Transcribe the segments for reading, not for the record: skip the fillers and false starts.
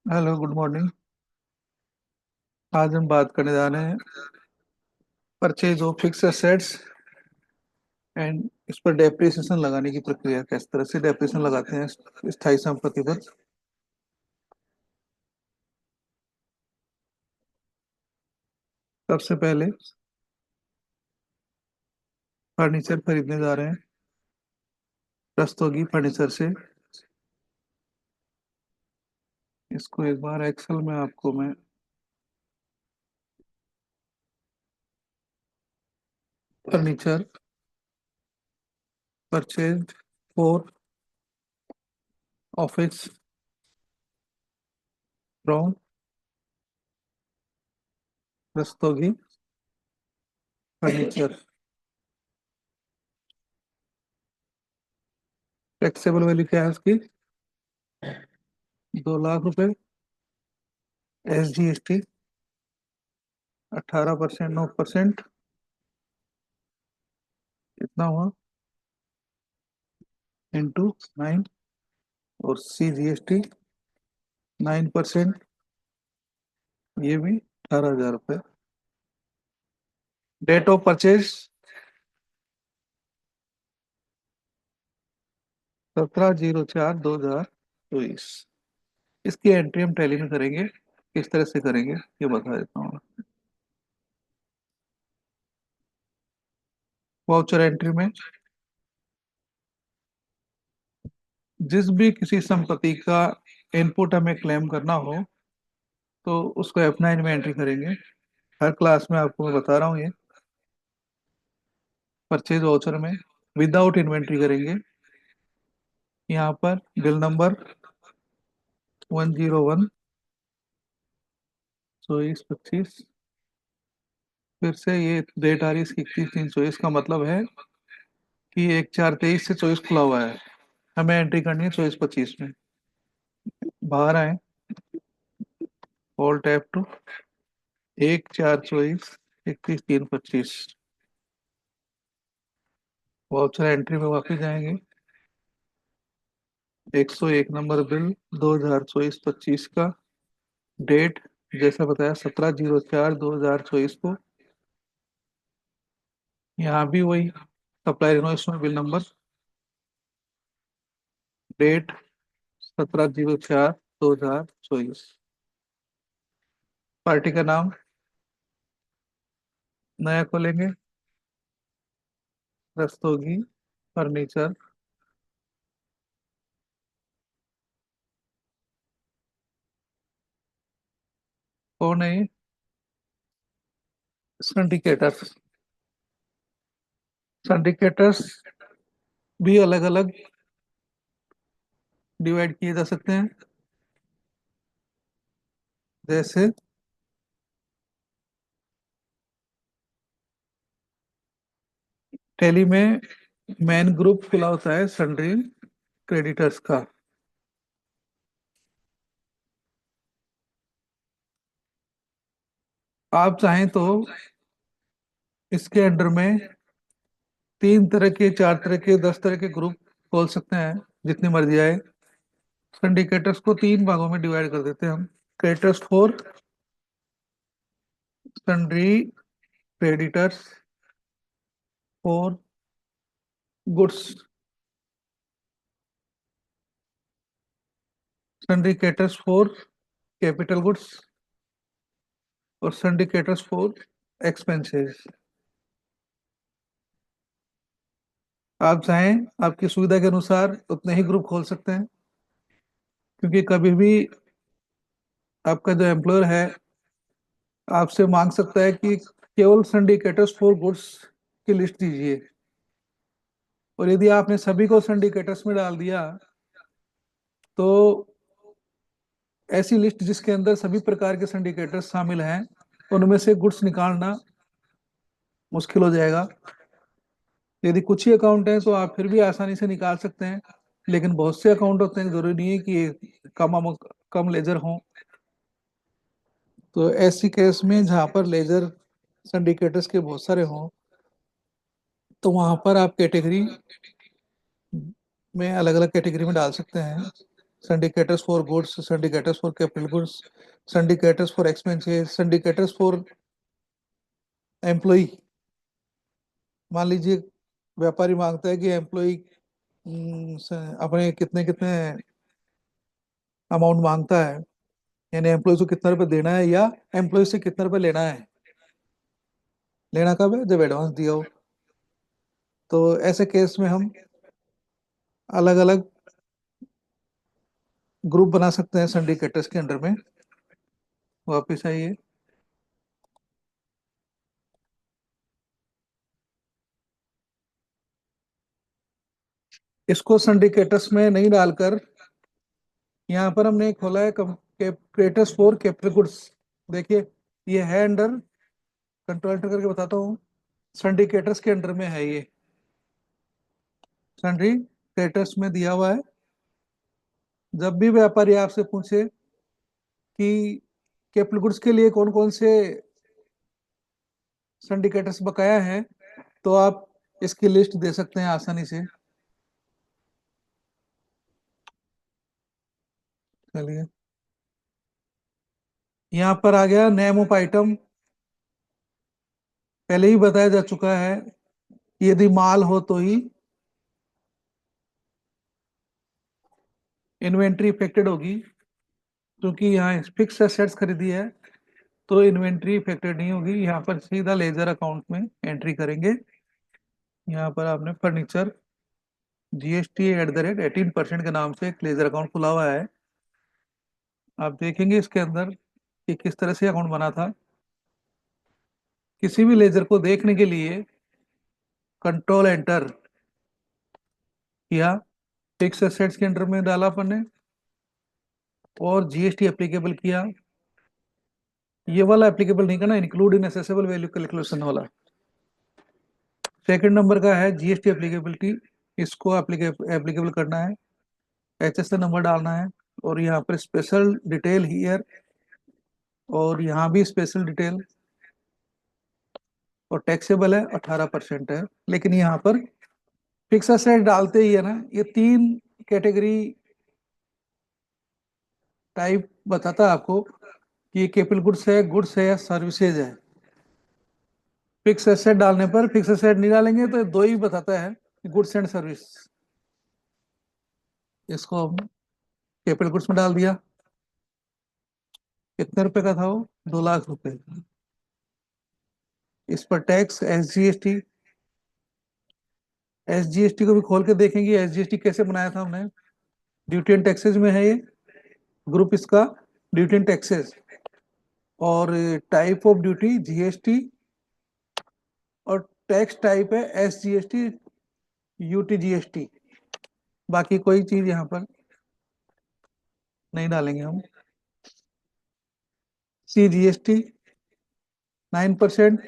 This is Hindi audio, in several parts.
Hello, good morning. आज हम बात करने जा रहे हैं purchase of fix assets and इस पर डेप्रिसिएशन लगाने की प्रक्रिया, किस तरह से डेप्रिसिएशन लगाते हैं स्थायी संपत्ति पर। सबसे पहले फर्नीचर खरीदने जा रहे हैं रस्तोगी फर्नीचर से। इसको एक बार एक्सेल में आपको मैं furniture purchase for office from Rastogi furniture. Taxable value क्या है उसकी? 2 लाख रुपए। SGST 18%, 9%। कितना हुआ? इंटू 9। और CGST 9%। ये भी 18,000 रुपये। Date of purchase 17/04/2024। इसकी एंट्री हम टैली में करेंगे। किस तरह से करेंगे ये बता देता हूँ। वाउचर एंट्री में जिस भी किसी संपत्ति का इनपुट हमें क्लेम करना हो तो उसको F9 में एंट्री करेंगे। हर क्लास में आपको मैं बता रहा हूँ ये। परचेज वाउचर में विदाउट इन्वेंट्री करेंगे। यहाँ पर बिल नंबर 101 24 25। फिर से ये डेट आ रही है इसकी 31/3/24 का मतलब है कि 1/4/23 से 24 खुला हुआ है। हमें एंट्री करनी है 24/25 में। बाहर आए, all tab to 1/4/24 31/3/25। Voucher entry में वापस जाएंगे। 101 नंबर बिल 2024-25 का डेट जैसा बताया 17/04/2024 को। यहाँ भी वही सप्लायर इनवॉइस में बिल नंबर, डेट 17/04/2024। पार्टी का नाम नया खोलेंगे, रस्तोगी फर्नीचर। कौन है ये? सिंडिकेटर्स। सिंडिकेटर्स भी अलग अलग डिवाइड किए जा सकते हैं। जैसे टैली में मेन ग्रुप खुला होता है सन्ड्री क्रेडिटर्स का। आप चाहें तो इसके अंडर में 3 तरह के, 4 तरह के, 10 तरह के ग्रुप खोल सकते हैं, जितनी मर्जी आए। सिंडिकेटर्स को 3 भागों में डिवाइड कर देते हैं हम। Creditors for sundry creditors for goods, syndicators for capital goods, और सिंडिकेटर्स फॉर एक्सपेंसेस। आप चाहें आपकी सुविधा के अनुसार उतने ही ग्रुप खोल सकते हैं, क्योंकि कभी भी आपका जो एम्प्लॉयर है आपसे मांग सकता है कि केवल सिंडिकेटर्स फॉर गुड्स की लिस्ट दीजिए। और यदि आपने सभी को सिंडिकेटर्स में डाल दिया तो ऐसी लिस्ट जिसके अंदर सभी प्रकार के सिंडिकेटर्स शामिल हैं, उनमें से गुड्स निकालना मुश्किल हो जाएगा। यदि कुछ ही अकाउंट हैं तो आप फिर भी आसानी से निकाल सकते हैं, लेकिन बहुत से अकाउंट होते हैं, जरूरी नहीं है कि कम लेजर हों। तो ऐसी केस में जहाँ पर लेजर सिंडिकेटर्स के बहुत सारे हों तो वहां पर आप कैटेगरी में अलग अलग कैटेगरी में डाल सकते हैं। syndicators for goods, syndicators for capital goods, syndicators for expenses, syndicators for employ. मान लीजिए व्यापारी मांगता है कि एम्प्लॉय अपने कितने कितने अमाउंट मांगता है, यानी एम्प्लॉय को कितना रुपए देना है या एम्प्लॉय से कितना रुपए लेना है। लेना कब है? जब एडवांस दिया हो। तो ऐसे केस में हम अलग अलग ग्रुप बना सकते हैं सिंडिकेटर्स के अंडर में। वापिस आइए। इसको सिंडिकेटर्स में नहीं डालकर यहाँ पर हमने खोला है क्रेटर्स फॉर कैपिटल गुड्स। देखिए ये है अंडर, कंट्रोल एंटर करके बताता हूँ, सिंडिकेटर्स के अंडर में है ये। सिंडिकेटर्स में दिया हुआ है। जब भी व्यापारी आपसे पूछे कि कैपिटल गुड्स के लिए कौन कौन से सिंडिकेटर्स बकाया हैं, तो आप इसकी लिस्ट दे सकते हैं आसानी से। चलिए यहाँ पर आ गया नेम ऑफ आइटम। पहले ही बताया जा चुका है, यदि माल हो तो ही इन्वेंट्री इफेक्टेड होगी, क्योंकि यहाँ फिक्स एसेट्स खरीदी है तो इन्वेंट्री इफेक्टेड नहीं होगी। यहाँ पर सीधा लेजर अकाउंट में एंट्री करेंगे। यहाँ पर आपने फर्नीचर GST @ 18% के नाम से एक लेजर अकाउंट खुला हुआ है। आप देखेंगे इसके अंदर कि किस तरह से अकाउंट बना था। किसी भी लेजर को देखने के लिए कंट्रोल एंटर किया, फिक्स एसेट्स के अंडर में डाला अपन ने और GST एप्लीकेबल किया। ये वाला एप्लीकेबल नहीं करना, include in assessable value calculation वाला। सेकंड नंबर का है GST एप्लीकेबिलिटी, इसको एप्लीकेबल करना है, HSN नंबर डालना है और यहाँ पर स्पेशल डिटेल हियर और यहाँ भी स्पेशल डिटेल, और टैक्सेबल है 18% है। लेकिन यहाँ पर फिक्स एसेट डालते ही है ना, ये तीन कैटेगरी टाइप बताता है आपको कि ये कैपिटल गुड्स है या सर्विसेज है। फिक्स एसेट डालने पर, फिक्स एसेट नहीं डालेंगे तो दो ही बताता है, गुड्स एंड सर्विस। इसको हम कैपिटल गुड्स में डाल दिया। कितने रुपए का था वो? 2 लाख रुपए। इस पर tax S G S T को भी खोल के देखेंगे SGST कैसे बनाया था हमने। ड्यूटी एंड टैक्सेस में है ये ग्रुप, इसका ड्यूटी एंड टैक्सेस, और टाइप ऑफ ड्यूटी GST, और टैक्स टाइप है SGST UTGST। बाकी कोई चीज यहाँ पर नहीं डालेंगे हम। CGST 9%,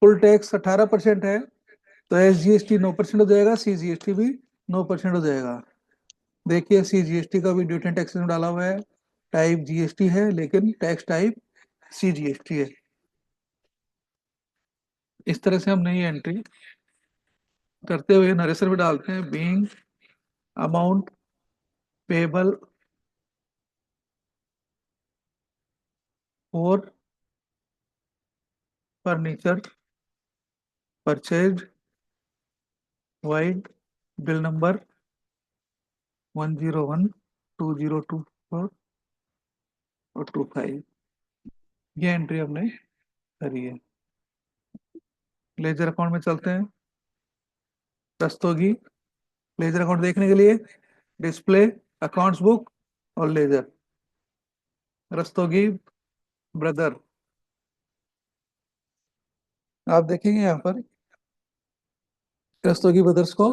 फुल टैक्स 18% है, तो SGST 9% हो जाएगा, CGST भी 9% हो जाएगा। देखिए CGST का भी ड्यूटी टैक्स में डाला हुआ है, टाइप GST है लेकिन टैक्स टाइप CGST है। इस तरह से हम नई एंट्री करते हुए नरेशन में डालते हैं, being amount payable for furniture purchase wide bill number 101 2024 और 25। ये एंट्री हमने करी है। लेजर अकाउंट में चलते हैं। रस्तोगी लेजर अकाउंट देखने के लिए डिस्प्ले, अकाउंट्स बुक और लेजर। रस्तोगी ब्रदर, आप देखेंगे यहाँ पर रस्तोगी ब्रदर्स को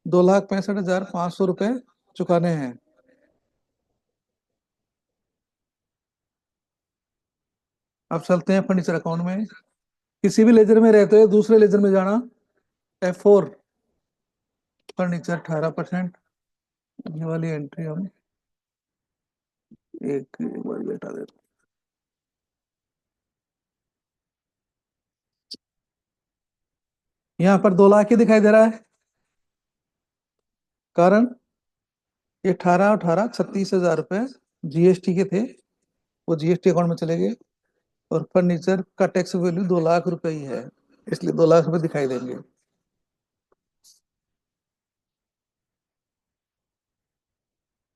2,65,500 रुपए चुकाने हैं। अब चलते हैं फर्नीचर अकाउंट में। किसी भी लेजर में रहते हुए दूसरे लेजर में जाना, F4 फर्नीचर 18%। ये वाली एंट्री हम एक बार बेटा देते हैं। यहाँ पर 2 लाख ही दिखाई दे रहा है, कारण ये 18 18 36 हजार रुपए जीएसटी के थे, वो जीएसटी अकाउंट में चले गए। और फर्नीचर का टैक्स वैल्यू 2 लाख रुपए ही है, इसलिए 2 लाख रुपए दिखाई देंगे।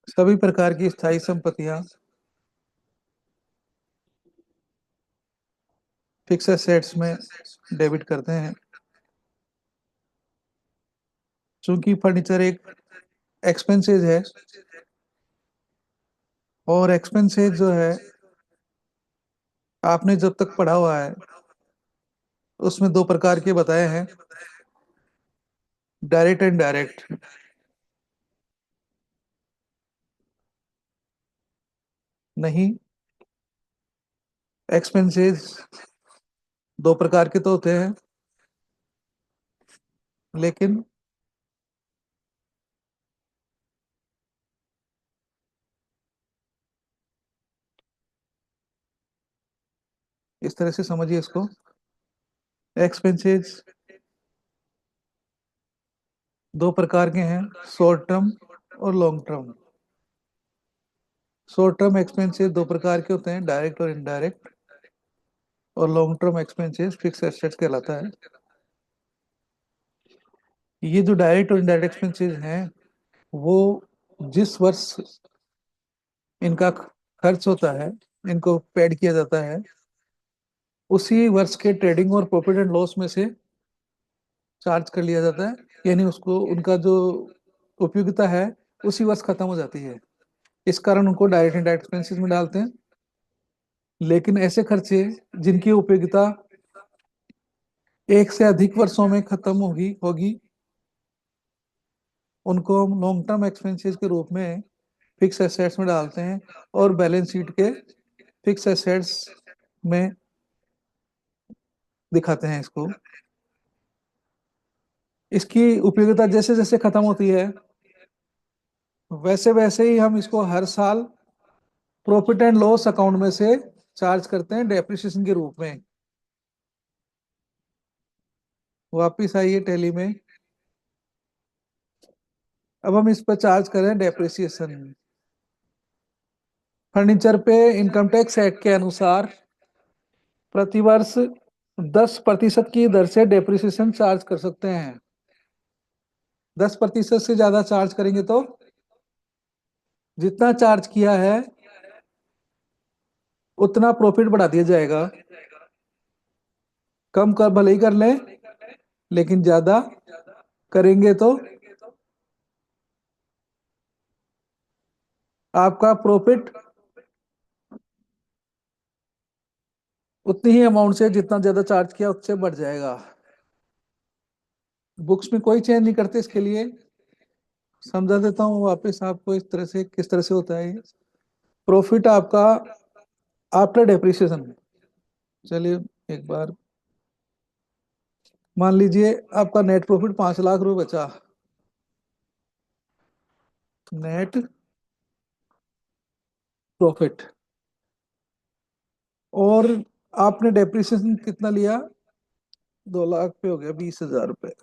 सभी प्रकार की स्थायी संपत्तियां फिक्स एसेट्स में डेबिट करते हैं। चूंकि फर्नीचर एक एक्सपेंसेस है, और एक्सपेंसेस जो है आपने जब तक पढ़ा हुआ है उसमें दो प्रकार के बताए हैं, डायरेक्ट एंड डायरेक्ट। नहीं, एक्सपेंसेस दो प्रकार के तो होते हैं, लेकिन इस तरह से समझिए इसको। एक्सपेंसेस दो प्रकार के हैं, शॉर्ट टर्म और long term. Short term expenses दो प्रकार के होते हैं, डायरेक्ट और इनडायरेक्ट। और long term expenses fix assets कहलाता है। ये जो डायरेक्ट और इनडायरेक्ट एक्सपेंसेस हैं, वो जिस वर्ष इनका खर्च होता है, इनको पेड किया जाता है, उसी वर्ष के ट्रेडिंग और प्रॉफिट एंड लॉस में से चार्ज कर लिया जाता है। यानी उसको उनका जो उपयोगिता है उसी वर्ष खत्म हो जाती है, इस कारण उनको डायरेक्ट इनडायरेक्ट एक्सपेंसेस में डालते हैं। लेकिन ऐसे खर्चे जिनकी उपयोगिता एक से अधिक वर्षों में खत्म होगी होगी उनको हम लॉन्ग टर्म एक्सपेंसेस के रूप में फिक्स एसेट्स में डालते हैं, और बैलेंस शीट के फिक्स एसेट्स में दिखाते हैं इसको। इसकी उपयोगिता जैसे जैसे खत्म होती है, वैसे वैसे ही हम इसको हर साल प्रॉफिट एंड लॉस अकाउंट में से चार्ज करते हैं डेप्रिसिएशन के रूप में। वापिस आइए टैली में। अब हम इस पर चार्ज करें डेप्रिसिएशन। फर्नीचर पे इनकम टैक्स एक्ट के अनुसार प्रतिवर्ष 10% की दर से डेप्रिसिएशन चार्ज कर सकते हैं। 10% से ज्यादा चार्ज करेंगे तो जितना चार्ज किया है उतना प्रॉफिट बढ़ा दिया जाएगा। कम कर भले ही कर लें, लेकिन ज्यादा करेंगे तो आपका प्रॉफिट उतनी ही अमाउंट से, जितना ज्यादा चार्ज किया उससे बढ़ जाएगा। बुक्स में कोई चेंज नहीं करते इसके लिए। समझा देता हूँ वापस आपको इस तरह से, किस तरह से होता है ये। प्रॉफिट आपका आफ्टर डेप्रिसिएशन। चलिए एक बार मान लीजिए आपका नेट प्रॉफिट 5 लाख रुपए बचा। Net profit. और आपने डेप्रिसिएशन कितना लिया? 2 लाख पे हो गया 20 हजार रुपए।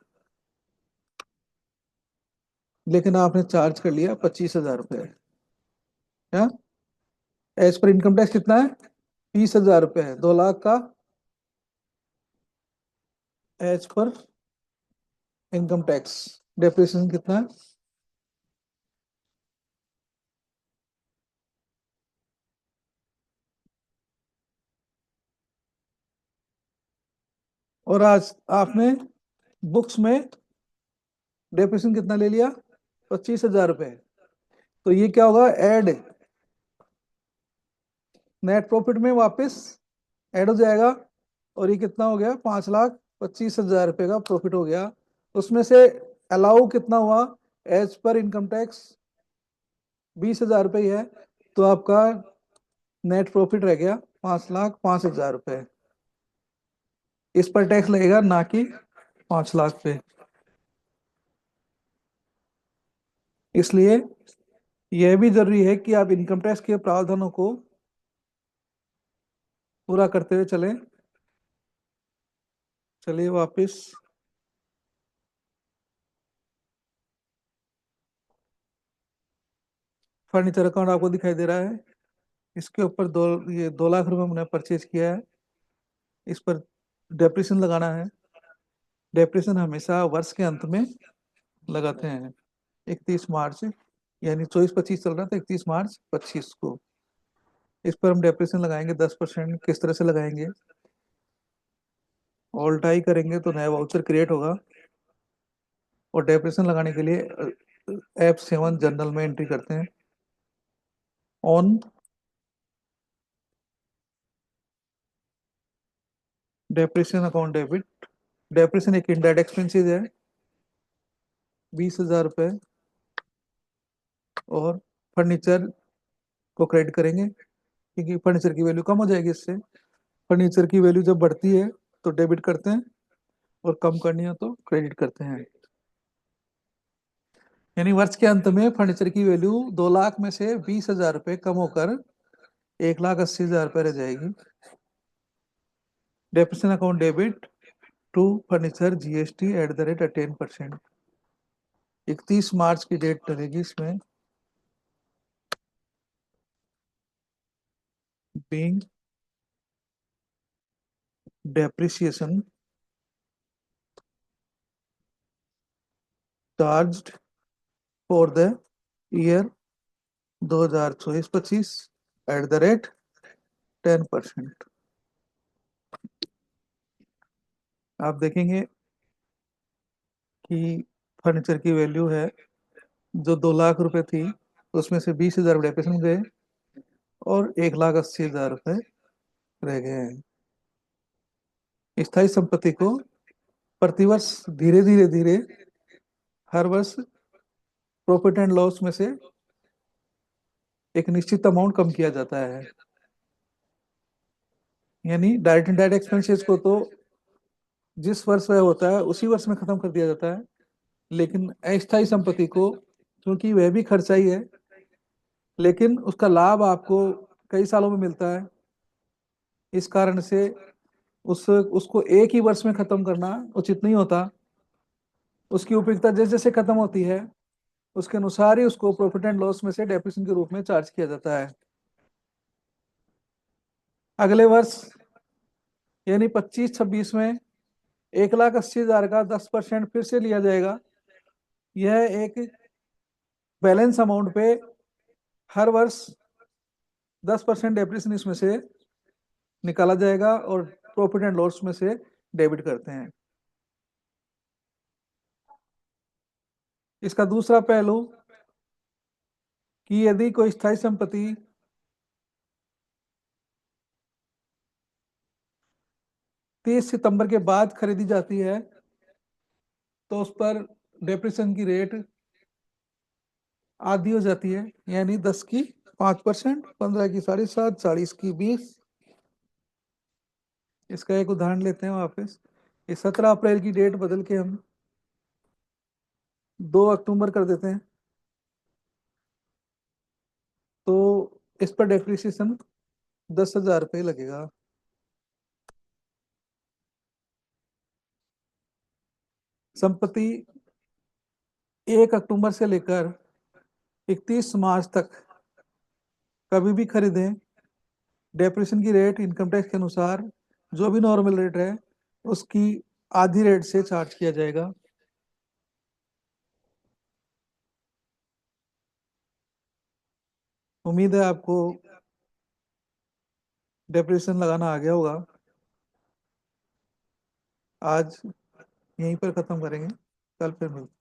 लेकिन आपने चार्ज कर लिया 25 हजार रुपए। क्या? एज पर इनकम टैक्स कितना है? 20 हजार रुपए है। 2 लाख का as per income tax depreciation कितना है? और आज आपने बुक्स में डेप्रिसिएशन कितना ले लिया? 25 हजार रुपए। तो ये क्या होगा? ऐड नेट प्रॉफिट में वापस ऐड हो जाएगा। और ये कितना हो गया? 5,25,000 रुपए का प्रॉफिट हो गया। उसमें से अलाउ कितना हुआ एज पर इनकम टैक्स? 20 हजार रुपये ही है। तो आपका नेट प्रॉफिट रह गया 5,05,000 रुपये। इस पर टैक्स लगेगा, ना कि 5 लाख पे। इसलिए यह भी जरूरी है कि आप इनकम टैक्स के प्रावधानों को पूरा करते हुए चलें। चलिए वापस फर्नीचर अकाउंट आपको दिखाई दे रहा है। इसके ऊपर ये 2 लाख रुपए हमने परचेज किया है। इस पर डेप्रिसिएशन लगाना है। डेप्रिसिएशन हमेशा वर्ष के अंत में लगाते हैं, 31 मार्च, यानी 24-25 चल रहा था, 31 मार्च 25 को इस पर हम डेप्रिसिएशन लगाएंगे 10%। किस तरह से लगाएंगे? ऑल टाई करेंगे तो नया वाउचर क्रिएट होगा, और डेप्रिसिएशन लगाने के लिए F7 जनरल में एंट्री करते हैं। On depreciation account debit. Depreciation एक इनडायरेक्ट एक्सपेंसेस है, 20,000 रुपये, और फर्नीचर को क्रेडिट करेंगे क्योंकि फर्नीचर की वैल्यू कम हो जाएगी इससे। फर्नीचर की वैल्यू जब बढ़ती है तो डेबिट करते हैं, और कम करनी हो तो क्रेडिट करते हैं। यानी वर्ष के अंत में फर्नीचर की वैल्यू 2 लाख में से 20,000 रुपये कम होकर 1,80,000 रुपये रह जाएगी। Depreciation account debit to furniture GST @10%। 31 March की डेट डलेगी इसमें। Being depreciation charged for the year 2024-25 @10%। आप देखेंगे कि फर्नीचर की वैल्यू है जो 2 लाख रुपए थी, उसमें से 20,000 डेप्रिसिएशन गए और 1,80,000 रुपये रह गए हैं। स्थायी संपत्ति को प्रतिवर्ष धीरे धीरे धीरे हर वर्ष प्रॉफिट एंड लॉस में से एक निश्चित अमाउंट कम किया जाता है। यानी डायरेक्ट इनडायरेक्ट एक्सपेंसेस को तो जिस वर्ष वह होता है उसी वर्ष में खत्म कर दिया जाता है, लेकिन अस्थायी संपत्ति को, क्योंकि वह भी खर्चा ही है, लेकिन उसका लाभ आपको कई सालों में मिलता है, इस कारण से उसको एक ही वर्ष में खत्म करना उचित नहीं होता। उसकी उपयोगिता जैसे जैसे खत्म होती है उसके अनुसार ही उसको प्रॉफिट एंड लॉस में से डेप्रिसिएशन के रूप में चार्ज किया जाता है। अगले वर्ष यानी 25-26 में 1,80,000 का 10% फिर से लिया जाएगा। यह एक बैलेंस अमाउंट पे हर वर्ष 10% डेप्रिसिएशन इसमें से निकाला जाएगा और प्रॉफिट एंड लॉस में से डेबिट करते हैं। इसका दूसरा पहलू कि यदि कोई स्थायी संपत्ति 30 सितंबर के बाद खरीदी जाती है तो उस पर डेप्रिसिएशन की रेट आधी हो जाती है, यानी 10 की 5%, 15 की 7.5%, 40 की 20। इसका एक उदाहरण लेते हैं वापस। इस 17 अप्रैल की डेट बदल के हम 2 अक्टूबर कर देते हैं, तो इस पर डेप्रिसिएशन 10,000 रुपये लगेगा। संपत्ति 1 अक्टूबर से लेकर 31 मार्च तक कभी भी खरीदें, डेप्रिसिएशन की रेट इनकम टैक्स के अनुसार जो भी नॉर्मल रेट है उसकी आधी रेट से चार्ज किया जाएगा। उम्मीद है आपको डेप्रिसिएशन लगाना आ गया होगा। आज यहीं पर खत्म करेंगे, कल फिर मिलते हैं।